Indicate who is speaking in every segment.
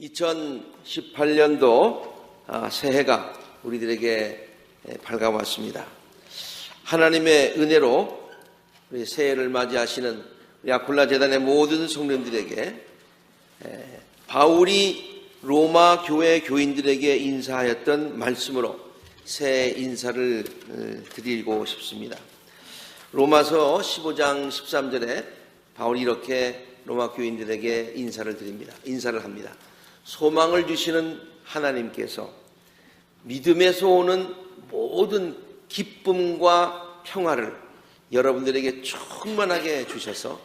Speaker 1: 2018년도 새해가 우리들에게 밝아왔습니다. 하나님의 은혜로 우리 새해를 맞이하시는 아굴라 재단의 모든 성도님들에게 바울이 로마 교회 교인들에게 인사하였던 말씀으로 새해 인사를 드리고 싶습니다. 로마서 15장 13절에 바울이 이렇게 로마 교인들에게 인사를 합니다. 소망을 주시는 하나님께서 믿음에서 오는 모든 기쁨과 평화를 여러분들에게 충만하게 주셔서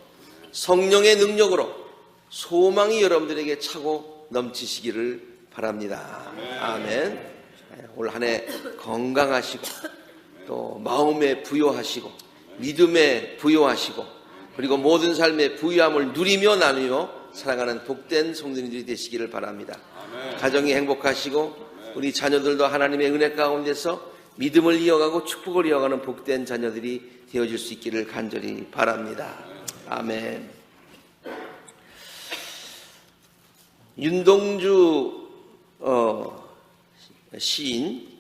Speaker 1: 성령의 능력으로 소망이 여러분들에게 차고 넘치시기를 바랍니다. 아멘. 올 한 해 건강하시고 또 마음에 부요하시고 믿음에 부요하시고 그리고 모든 삶의 부유함을 누리며 나누며 살아가는 복된 성도님들이 되시기를 바랍니다. 아멘. 가정이 행복하시고 우리 자녀들도 하나님의 은혜 가운데서 믿음을 이어가고 축복을 이어가는 복된 자녀들이 되어질 수 있기를 간절히 바랍니다. 아멘. 윤동주 시인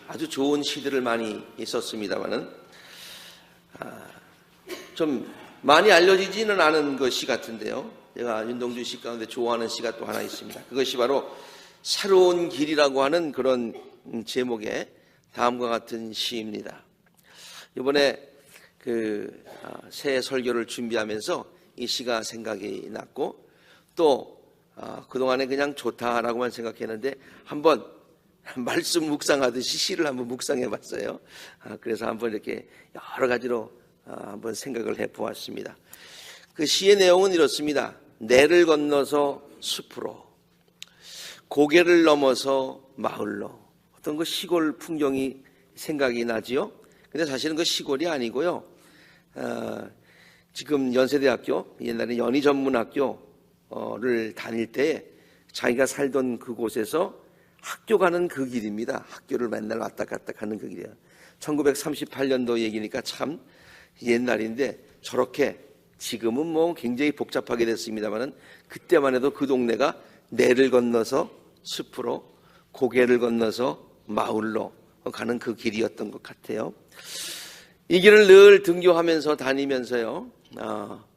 Speaker 1: 아주 좋은 시들을 많이 썼습니다만은 좀 많이 알려지지는 않은 그 시 같은데요. 제가 윤동주 시 가운데 좋아하는 시가 또 하나 있습니다. 그것이 바로 새로운 길이라고 하는 그런 제목의 다음과 같은 시입니다. 이번에 새해 설교를 준비하면서 이 시가 생각이 났고 또 그동안에 그냥 좋다라고만 생각했는데 한번 말씀 묵상하듯이 시를 한번 묵상해 봤어요. 그래서 한번 이렇게 여러 가지로 한번 생각을 해보았습니다. 그 시의 내용은 이렇습니다. 내를 건너서 숲으로, 고개를 넘어서 마을로. 어떤 그 시골 풍경이 생각이 나지요. 근데 사실은 그 시골이 아니고요. 지금 연세대학교, 옛날에 연희전문학교를 다닐 때 자기가 살던 그곳에서 학교 가는 그 길입니다. 학교를 맨날 왔다 갔다 가는 그 길이에요. 1938년도 얘기니까 참 옛날인데 저렇게 지금은 뭐 굉장히 복잡하게 됐습니다만은 그때만 해도 그 동네가 내를 건너서 숲으로 고개를 건너서 마을로 가는 그 길이었던 것 같아요. 이 길을 늘 등교하면서 다니면서요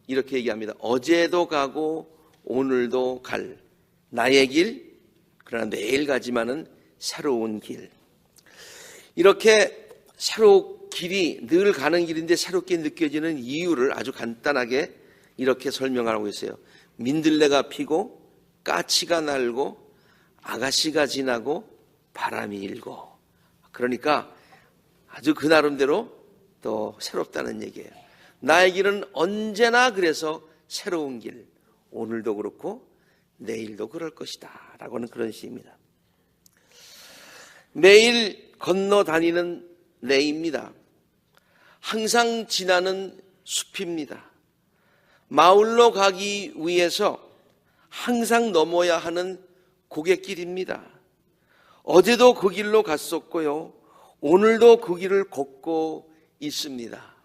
Speaker 1: 이렇게 얘기합니다. 어제도 가고 오늘도 갈 나의 길, 그러나 내일 가지만은 새로운 길. 이렇게 길이 늘 가는 길인데 새롭게 느껴지는 이유를 아주 간단하게 이렇게 설명하고 있어요. 민들레가 피고 까치가 날고 아가씨가 지나고 바람이 일고. 그러니까 아주 그 나름대로 또 새롭다는 얘기예요. 나의 길은 언제나 그래서 새로운 길. 오늘도 그렇고 내일도 그럴 것이다 라고 하는 그런 시입니다. 매일 건너 다니는 내입니다. 항상 지나는 숲입니다. 마을로 가기 위해서 항상 넘어야 하는 고갯길입니다. 어제도 그 길로 갔었고요. 오늘도 그 길을 걷고 있습니다.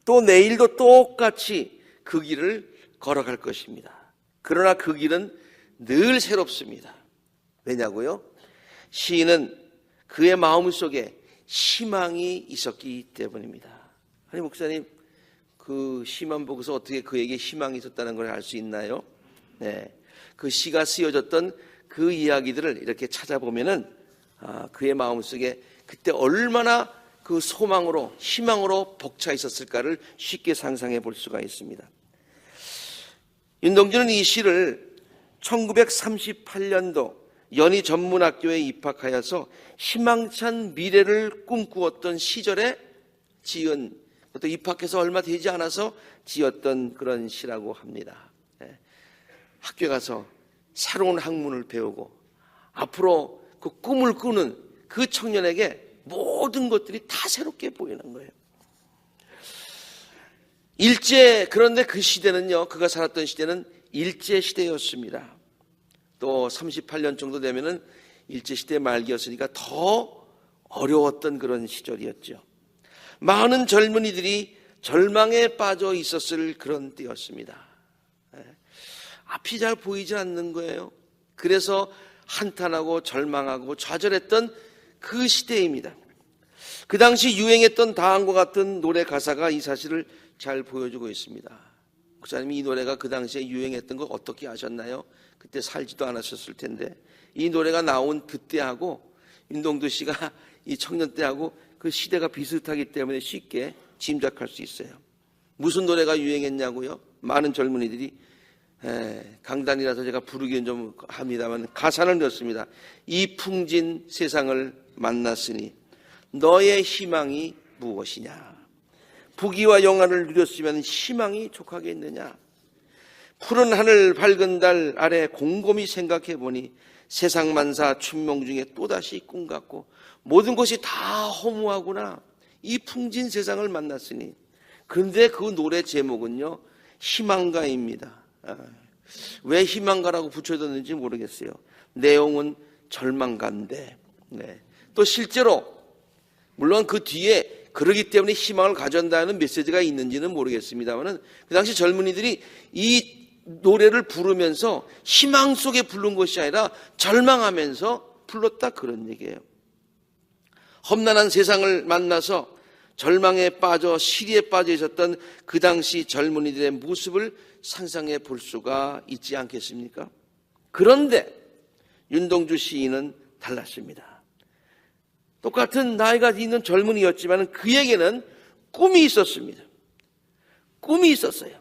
Speaker 1: 또 내일도 똑같이 그 길을 걸어갈 것입니다. 그러나 그 길은 늘 새롭습니다. 왜냐고요? 시인은 그의 마음속에 희망이 있었기 때문입니다. 아니 목사님 그 시만 보고서 어떻게 그에게 희망이 있었다는 걸 알 수 있나요? 네, 그 시가 쓰여졌던 그 이야기들을 이렇게 찾아보면은 그의 마음속에 그때 얼마나 그 소망으로 희망으로 벅차 있었을까를 쉽게 상상해 볼 수가 있습니다. 윤동주는 이 시를 1938년도 연희전문학교에 입학하여서 희망찬 미래를 꿈꾸었던 시절에 지은, 또 입학해서 얼마 되지 않아서 지었던 그런 시라고 합니다. 학교에 가서 새로운 학문을 배우고 앞으로 그 꿈을 꾸는 그 청년에게 모든 것들이 다 새롭게 보이는 거예요. 그런데 그 시대는요, 그가 살았던 시대는 일제시대였습니다. 또 38년 정도 되면은 일제시대 말기였으니까 더 어려웠던 그런 시절이었죠. 많은 젊은이들이 절망에 빠져 있었을 그런 때였습니다. 앞이 잘 보이지 않는 거예요. 그래서 한탄하고 절망하고 좌절했던 그 시대입니다. 그 당시 유행했던 다음과 같은 노래 가사가 이 사실을 잘 보여주고 있습니다. 목사님이 이 노래가 그 당시에 유행했던 거 어떻게 아셨나요? 그때 살지도 않으셨을 텐데 이 노래가 나온 그때하고 윤동두 씨가 이 청년 때하고 그 시대가 비슷하기 때문에 쉽게 짐작할 수 있어요. 무슨 노래가 유행했냐고요? 많은 젊은이들이 강단이라서 제가 부르기는 좀 합니다만 가사를 넣습니다. 이 풍진 세상을 만났으니 너의 희망이 무엇이냐? 부귀와 영화를 누렸으면 희망이 족하겠느냐? 푸른 하늘 밝은 달 아래 곰곰이 생각해 보니 세상 만사 춘몽 중에 또다시 꿈 같고 모든 것이 다 허무하구나. 이 풍진 세상을 만났으니. 그런데 그 노래 제목은요, 희망가입니다. 왜 희망가라고 붙여졌는지 모르겠어요. 내용은 절망가인데, 또 실제로 물론 그 뒤에 그러기 때문에 희망을 가져온다는 메시지가 있는지는 모르겠습니다만 그 당시 젊은이들이 이 노래를 부르면서 희망 속에 부른 것이 아니라 절망하면서 불렀다 그런 얘기예요. 험난한 세상을 만나서 절망에 빠져 시리에 빠져 있었던 그 당시 젊은이들의 모습을 상상해 볼 수가 있지 않겠습니까? 그런데 윤동주 시인은 달랐습니다. 똑같은 나이가 있는 젊은이였지만 그에게는 꿈이 있었습니다. 꿈이 있었어요.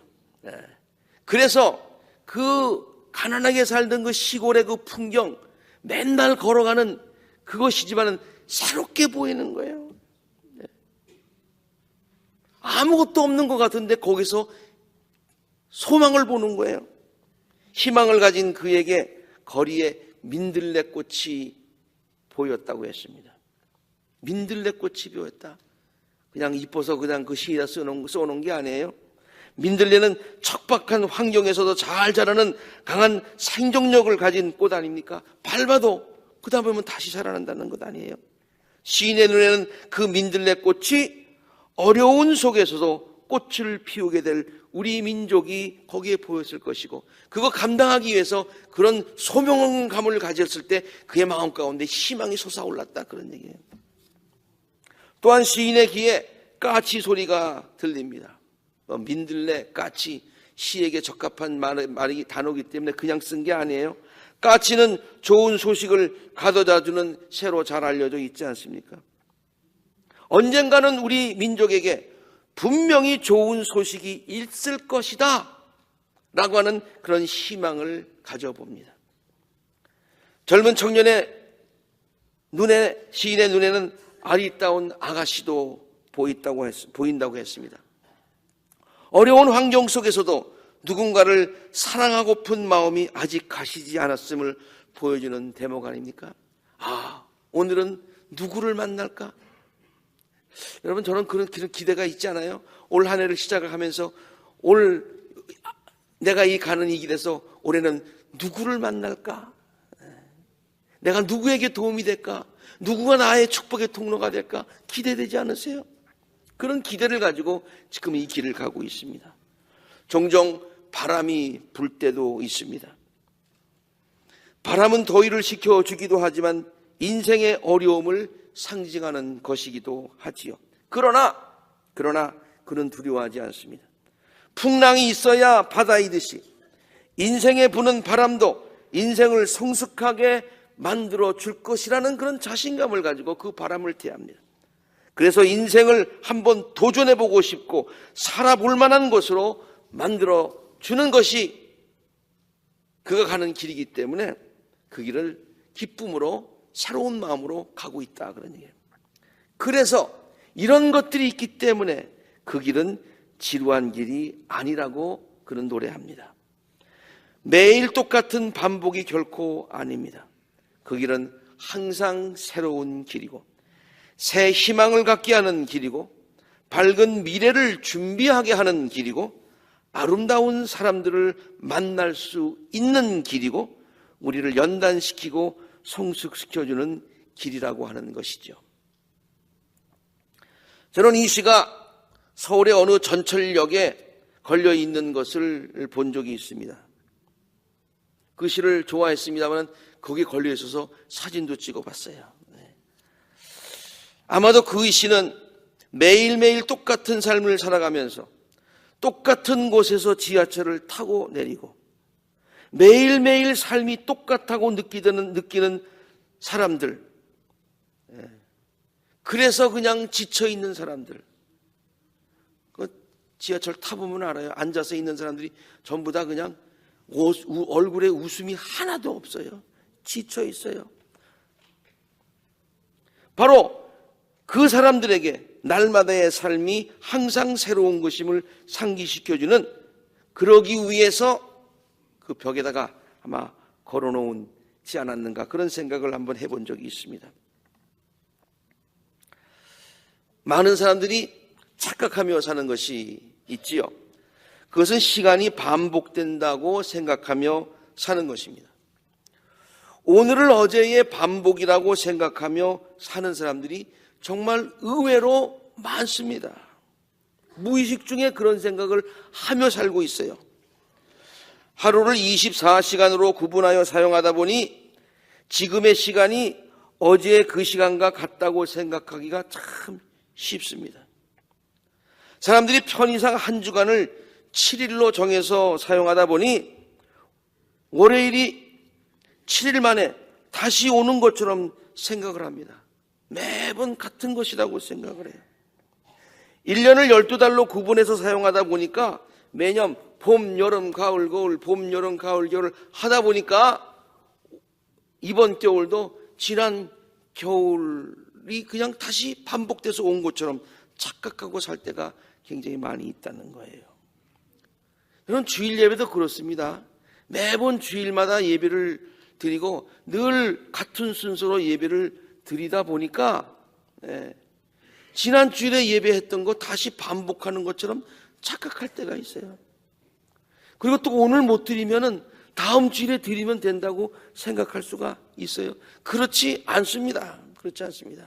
Speaker 1: 그래서 그 가난하게 살던 그 시골의 그 풍경 맨날 걸어가는 그것이지만 새롭게 보이는 거예요. 아무것도 없는 것 같은데 거기서 소망을 보는 거예요. 희망을 가진 그에게 거리에 민들레꽃이 보였다고 했습니다. 민들레꽃이 보였다. 그냥 이뻐서 그냥 그 시에다 써놓은 게 아니에요. 민들레는 척박한 환경에서도 잘 자라는 강한 생존력을 가진 꽃 아닙니까? 밟아도 그 다음에 보면 다시 자라난다는 것 아니에요. 시인의 눈에는 그 민들레꽃이 어려운 속에서도 꽃을 피우게 될 우리 민족이 거기에 보였을 것이고 그거 감당하기 위해서 그런 소명감을 가졌을 때 그의 마음 가운데 희망이 솟아올랐다 그런 얘기예요. 또한 시인의 귀에 까치 소리가 들립니다. 민들레, 까치, 시에게 적합한 말이 단어이기 때문에 그냥 쓴 게 아니에요. 까치는 좋은 소식을 가져다주는 새로 잘 알려져 있지 않습니까? 언젠가는 우리 민족에게 분명히 좋은 소식이 있을 것이다 라고 하는 그런 희망을 가져봅니다. 젊은 청년의 눈에, 시인의 눈에는 아리따운 아가씨도 보인다고 했습니다. 어려운 환경 속에서도 누군가를 사랑하고픈 마음이 아직 가시지 않았음을 보여주는 대목 아닙니까? 오늘은 누구를 만날까? 여러분 저는 그런 기대가 있지 않아요? 올 한 해를 시작을 하면서 내가 가는 이 길에서 올해는 누구를 만날까? 내가 누구에게 도움이 될까? 누구가 나의 축복의 통로가 될까? 기대되지 않으세요? 그런 기대를 가지고 지금 이 길을 가고 있습니다. 종종 바람이 불 때도 있습니다. 바람은 더위를 식혀주기도 하지만 인생의 어려움을 상징하는 것이기도 하지요. 그러나 그는 두려워하지 않습니다. 풍랑이 있어야 바다이듯이 인생에 부는 바람도 인생을 성숙하게 만들어 줄 것이라는 그런 자신감을 가지고 그 바람을 대합니다. 그래서 인생을 한번 도전해보고 싶고 살아볼 만한 것으로 만들어 주는 것이 그가 가는 길이기 때문에 그 길을 기쁨으로 새로운 마음으로 가고 있다 그런 얘기예요. 그래서 이런 것들이 있기 때문에 그 길은 지루한 길이 아니라고 그는 노래합니다. 매일 똑같은 반복이 결코 아닙니다. 그 길은 항상 새로운 길이고 새 희망을 갖게 하는 길이고 밝은 미래를 준비하게 하는 길이고 아름다운 사람들을 만날 수 있는 길이고 우리를 연단시키고 성숙시켜주는 길이라고 하는 것이죠. 저는 이 시가 서울의 어느 전철역에 걸려 있는 것을 본 적이 있습니다. 그 시를 좋아했습니다만 거기에 걸려 있어서 사진도 찍어봤어요. 아마도 그 시는 매일매일 똑같은 삶을 살아가면서 똑같은 곳에서 지하철을 타고 내리고 매일매일 삶이 똑같다고 느끼는 사람들, 그래서 그냥 지쳐있는 사람들, 지하철 타보면 알아요. 앉아서 있는 사람들이 전부 다 그냥 얼굴에 웃음이 하나도 없어요. 지쳐 있어요. 바로 그 사람들에게 날마다의 삶이 항상 새로운 것임을 상기시켜주는, 그러기 위해서 그 벽에다가 아마 걸어놓지 않았는가, 그런 생각을 한번 해본 적이 있습니다. 많은 사람들이 착각하며 사는 것이 있지요. 그것은 시간이 반복된다고 생각하며 사는 것입니다. 오늘을 어제의 반복이라고 생각하며 사는 사람들이 정말 의외로 많습니다. 무의식 중에 그런 생각을 하며 살고 있어요. 하루를 24시간으로 구분하여 사용하다 보니 지금의 시간이 어제의 그 시간과 같다고 생각하기가 참 쉽습니다. 사람들이 편의상 한 주간을 7일로 정해서 사용하다 보니 월요일이 7일 만에 다시 오는 것처럼 생각을 합니다. 매번 같은 것이라고 생각을 해요. 1년을 12달로 구분해서 사용하다 보니까 매년 봄, 여름, 가을, 겨울, 봄, 여름, 가을, 겨울 하다 보니까 이번 겨울도 지난 겨울이 그냥 다시 반복돼서 온 것처럼 착각하고 살 때가 굉장히 많이 있다는 거예요. 여러분, 주일 예배도 그렇습니다. 매번 주일마다 예배를 드리고 늘 같은 순서로 예배를 드리다 보니까 지난 주일에 예배했던 거 다시 반복하는 것처럼 착각할 때가 있어요. 그리고 또 오늘 못 드리면은 다음 주일에 드리면 된다고 생각할 수가 있어요. 그렇지 않습니다. 그렇지 않습니다.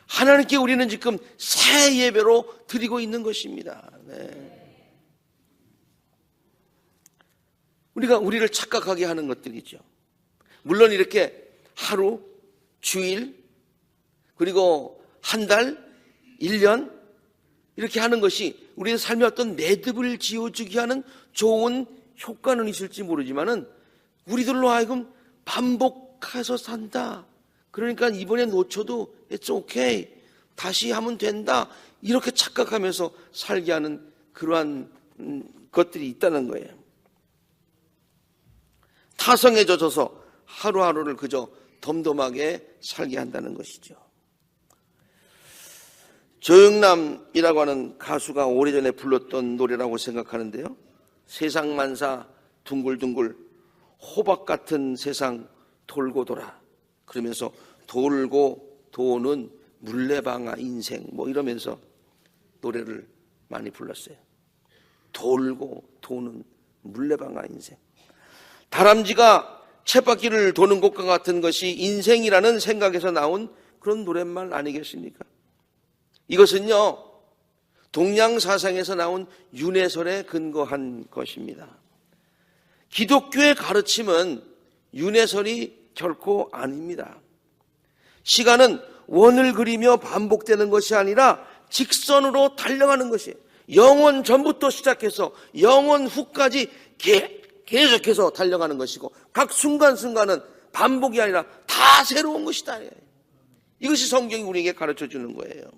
Speaker 1: 하나님께 우리는 지금 새 예배로 드리고 있는 것입니다. 우리를 착각하게 하는 것들이죠. 물론 이렇게 하루, 주일, 그리고 한 달, 1년 이렇게 하는 것이 우리의 삶의 어떤 매듭을 지어주게 하는 좋은 효과는 있을지 모르지만은 우리들로 하여금 반복해서 산다. 그러니까 이번에 놓쳐도 it's okay, 다시 하면 된다, 이렇게 착각하면서 살게 하는 그러한 것들이 있다는 거예요. 타성에 젖어서 하루하루를 그저 덤덤하게 살게 한다는 것이죠. 조영남이라고 하는 가수가 오래전에 불렀던 노래라고 생각하는데요. 세상만사 둥글둥글 호박 같은 세상 돌고 돌아, 그러면서 돌고 도는 물레방아 인생 뭐 이러면서 노래를 많이 불렀어요. 돌고 도는 물레방아 인생. 다람쥐가 쳇바퀴를 도는 것과 같은 것이 인생이라는 생각에서 나온 그런 노랫말 아니겠습니까? 이것은요, 동양사상에서 나온 윤회설에 근거한 것입니다. 기독교의 가르침은 윤회설이 결코 아닙니다. 시간은 원을 그리며 반복되는 것이 아니라 직선으로 달려가는 것이에요. 영원 전부터 시작해서 영원 후까지 계속해서 달려가는 것이고, 각 순간순간은 반복이 아니라 다 새로운 것이다. 이것이 성경이 우리에게 가르쳐주는 거예요.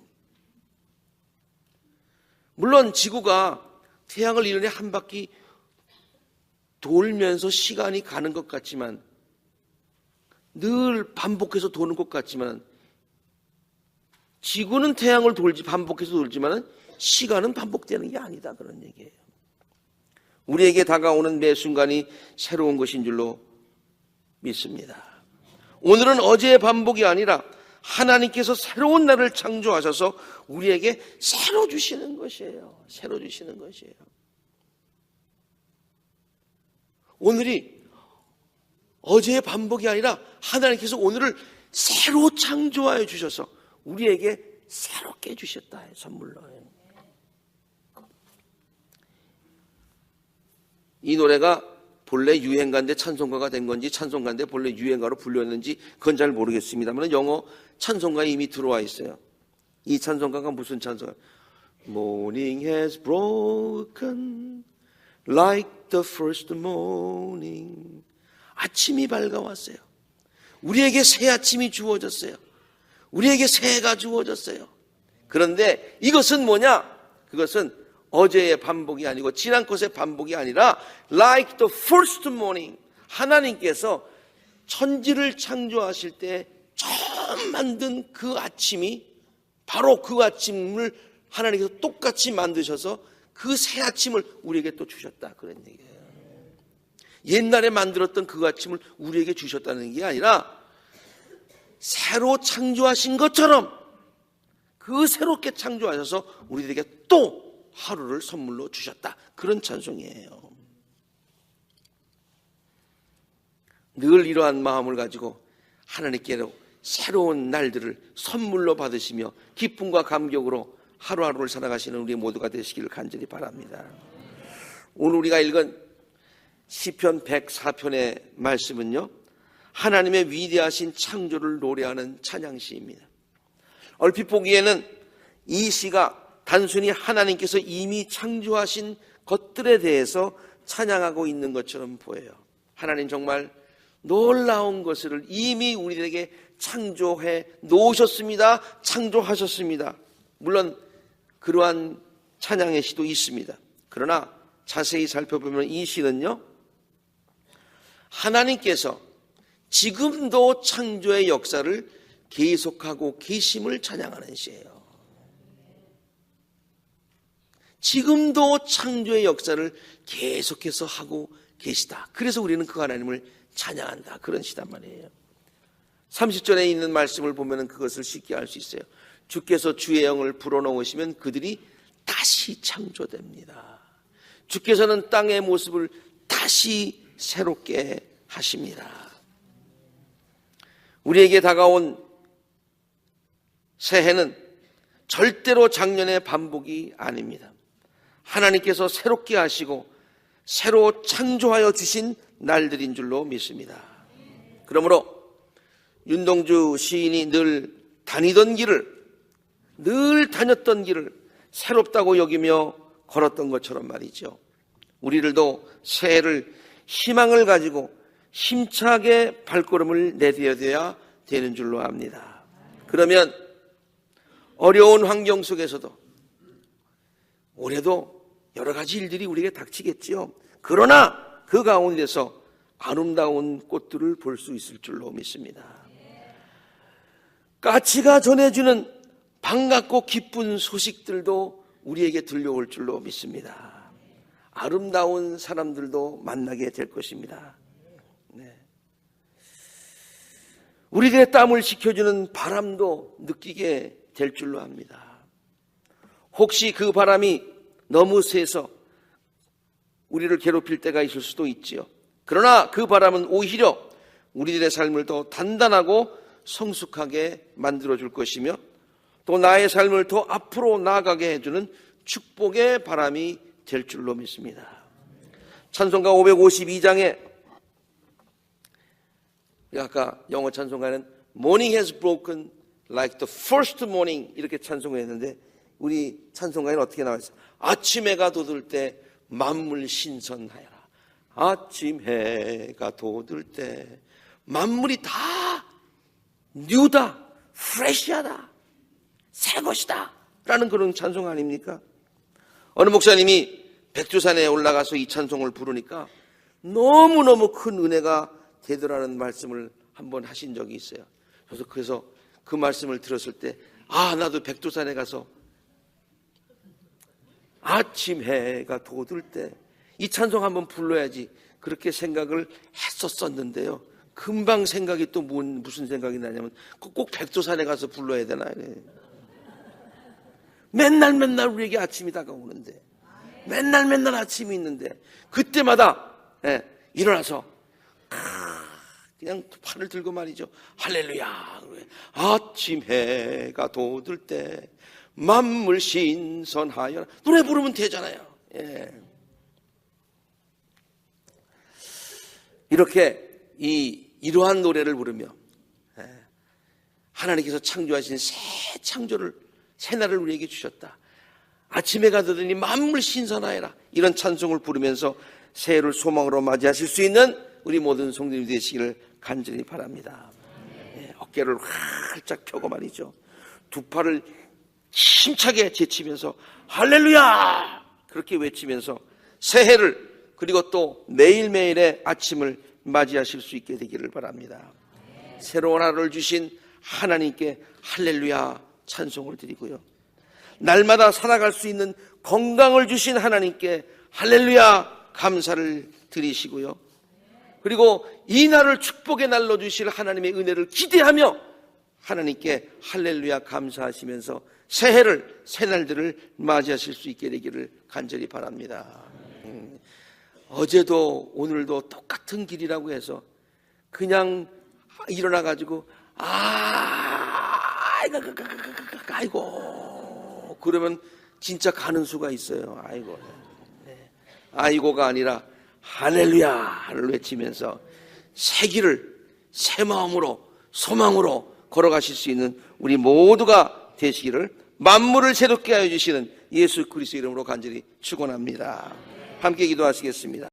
Speaker 1: 물론 지구가 태양을 1년에 한 바퀴 돌면서 시간이 가는 것 같지만, 늘 반복해서 도는 것 같지만, 지구는 태양을 반복해서 돌지만 시간은 반복되는 게 아니다, 그런 얘기예요. 우리에게 다가오는 매 순간이 새로운 것인 줄로 믿습니다. 오늘은 어제의 반복이 아니라 하나님께서 새로운 날을 창조하셔서 우리에게 새로 주시는 것이에요. 새로 주시는 것이에요. 오늘이 어제의 반복이 아니라 하나님께서 오늘을 새로 창조하여 주셔서 우리에게 새롭게 주셨다, 선물로. 이 노래가 본래 유행가인데 찬송가가 된 건지 찬송가인데 본래 유행가로 불렸는지 그건 잘 모르겠습니다만 영어 찬송가에 이미 들어와 있어요. 이 찬송가가 무슨 찬송가? Morning has broken like the first morning. 아침이 밝아왔어요. 우리에게 새 아침이 주어졌어요. 우리에게 새해가 주어졌어요. 그런데 이것은 뭐냐? 그것은 어제의 반복이 아니고 지난 것의 반복이 아니라 like the first morning. 하나님께서 천지를 창조하실 때 처음 만든 그 아침이 바로 그 아침을 하나님께서 똑같이 만드셔서 그 새 아침을 우리에게 또 주셨다 그런 얘기예요. 옛날에 만들었던 그 아침을 우리에게 주셨다는 게 아니라 새로 창조하신 것처럼 그 새롭게 창조하셔서 우리들에게 또 하루를 선물로 주셨다. 그런 찬송이에요. 늘 이러한 마음을 가지고 하나님께로 새로운 날들을 선물로 받으시며 기쁨과 감격으로 하루하루를 살아가시는 우리 모두가 되시기를 간절히 바랍니다. 오늘 우리가 읽은 시편 104편의 말씀은요, 하나님의 위대하신 창조를 노래하는 찬양시입니다. 얼핏 보기에는 이 시가 단순히 하나님께서 이미 창조하신 것들에 대해서 찬양하고 있는 것처럼 보여요. 하나님 정말 놀라운 것을 이미 우리들에게 창조해 놓으셨습니다. 창조하셨습니다. 물론 그러한 찬양의 시도 있습니다. 그러나 자세히 살펴보면 이 시는요, 하나님께서 지금도 창조의 역사를 계속하고 계심을 찬양하는 시예요. 지금도 창조의 역사를 계속해서 하고 계시다. 그래서 우리는 그 하나님을 찬양한다. 그런 시단 말이에요. 30절에 있는 말씀을 보면 그것을 쉽게 알 수 있어요. 주께서 주의 영을 불어넣으시면 그들이 다시 창조됩니다. 주께서는 땅의 모습을 다시 새롭게 하십니다. 우리에게 다가온 새해는 절대로 작년의 반복이 아닙니다. 하나님께서 새롭게 하시고 새로 창조하여 주신 날들인 줄로 믿습니다. 그러므로 윤동주 시인이 늘 다녔던 길을 새롭다고 여기며 걸었던 것처럼 말이죠. 우리들도 새해를 희망을 가지고 힘차게 발걸음을 내디뎌야 되는 줄로 압니다. 그러면 어려운 환경 속에서도 올해도 여러 가지 일들이 우리에게 닥치겠지요. 그러나 그 가운데서 아름다운 꽃들을 볼 수 있을 줄로 믿습니다. 까치가 전해주는 반갑고 기쁜 소식들도 우리에게 들려올 줄로 믿습니다. 아름다운 사람들도 만나게 될 것입니다. 네. 우리들의 땀을 식혀주는 바람도 느끼게 될 줄로 압니다. 혹시 그 바람이 너무 세서 우리를 괴롭힐 때가 있을 수도 있지요. 그러나 그 바람은 오히려 우리들의 삶을 더 단단하고 성숙하게 만들어줄 것이며 또 나의 삶을 더 앞으로 나아가게 해주는 축복의 바람이 될 줄로 믿습니다. 찬송가 552장에 아까 영어 찬송가는 Morning has broken like the first morning 이렇게 찬송했는데 우리 찬송가에는 어떻게 나와 있어요? 아침 해가 돋을 때 만물 신선하여라. 아침 해가 돋을 때 만물이 다 뉴다, 프레시하다, 새 것이다 라는 그런 찬송 아닙니까? 어느 목사님이 백두산에 올라가서 이 찬송을 부르니까 너무너무 큰 은혜가 되더라는 말씀을 한번 하신 적이 있어요. 그래서 그 말씀을 들었을 때 나도 백두산에 가서 아침 해가 돋을 때 이 찬송 한번 불러야지 그렇게 생각을 했었었는데요. 금방 생각이 또 무슨 생각이 나냐면 꼭 백두산에 가서 불러야 되나. 맨날 우리에게 아침이 다가오는데 맨날 아침이 있는데 그때마다 일어나서 그냥 팔을 들고 말이죠. 할렐루야. 아침 해가 돋을 때 만물 신선하여라. 노래 부르면 되잖아요. 이렇게 이러한 노래를 부르며 하나님께서 창조하신 새 창조를, 새날을 우리에게 주셨다. 아침에 가더니 만물 신선하여라. 이런 찬송을 부르면서 새해를 소망으로 맞이하실 수 있는 우리 모든 성도님이 되시기를 간절히 바랍니다. 어깨를 활짝 펴고 말이죠. 두 팔을 힘차게 제치면서 할렐루야! 그렇게 외치면서 새해를, 그리고 또 매일매일의 아침을 맞이하실 수 있게 되기를 바랍니다. 새로운 하루를 주신 하나님께 할렐루야 찬송을 드리고요. 날마다 살아갈 수 있는 건강을 주신 하나님께 할렐루야 감사를 드리시고요. 그리고 이 날을 축복의 날로 주실 하나님의 은혜를 기대하며 하나님께 할렐루야 감사하시면서 새해를, 새날들을 맞이하실 수 있게 되기를 간절히 바랍니다. 어제도 오늘도 똑같은 길이라고 해서 그냥 일어나가지고 아이고 그러면 진짜 가는 수가 있어요. 아이고, 아이고가 아니라 할렐루야를 외치면서 새 길을 새 마음으로 소망으로 걸어가실 수 있는 우리 모두가 되시기를 만물을 새롭게 하여 주시는 예수 그리스도 이름으로 간절히 축원합니다. 함께 기도하시겠습니다.